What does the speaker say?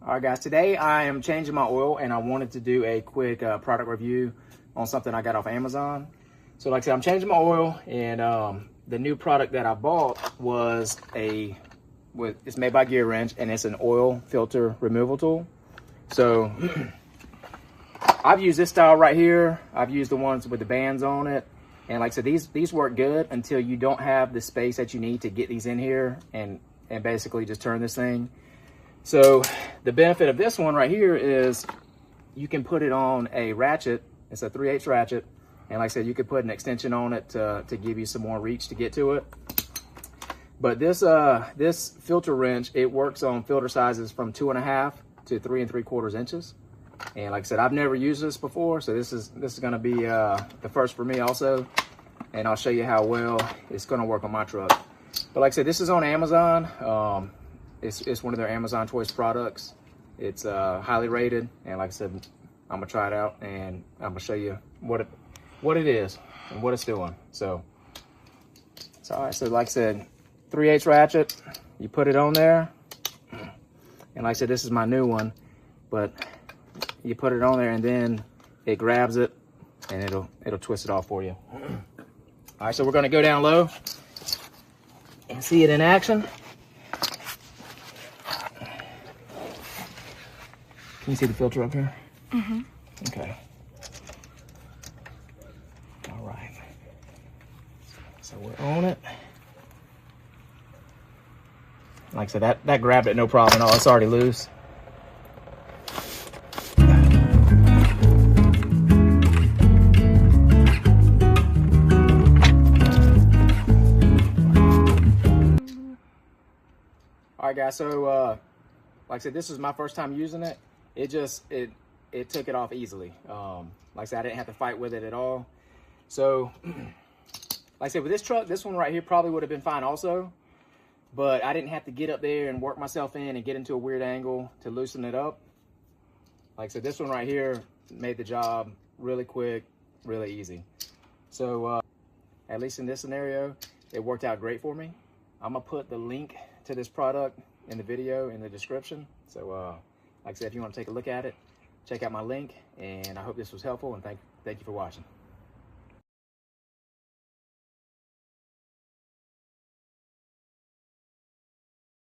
All right, guys, today I am changing my oil and I wanted to do a quick product review on something I got off Amazon. So like I said, I'm changing my oil, and the new product that I bought was it's made by Gearwrench, and it's an oil filter removal tool. So I've used this style right here. I've used the ones with the bands on it. And like I said, these work good until you don't have the space that you need to get these in here and basically just turn this thing. So the benefit of this one right here is you can put it on a ratchet. It's a 3/8 ratchet. And like I said, you could put an extension on it to give you some more reach to get to it. But this filter wrench, it works on filter sizes from 2.5 to 3 3/4 inches. And like I said, I've never used this before, so this is going to be the first for me also. And I'll show you how well it's going to work on my truck. But like I said, this is on Amazon. It's one of their Amazon Choice products. It's highly rated, and like I said, I'm gonna try it out and I'm gonna show you what it is and what it's doing. So all right. So like I said, 3/8 ratchet. You put it on there, and like I said, this is my new one, but you put it on there and then it grabs it and it'll twist it off for you. All right, so we're gonna go down low and see it in action. Can you see the filter up here? Mm-hmm. Okay. All right. So we're on it. Like I said, that grabbed it no problem at all. It's already loose. All right, guys. So, like I said, this is my first time using it. It took it off easily. Like I said, I didn't have to fight with it at all. So, like I said, with this truck, this one right here probably would have been fine also, but I didn't have to get up there and work myself in and get into a weird angle to loosen it up. Like I said, this one right here made the job really quick, really easy. So, at least in this scenario, it worked out great for me. I'm gonna put the link to this product in the video in the description. So, like I said, if you want to take a look at it, check out my link, and I hope this was helpful, and thank you for watching.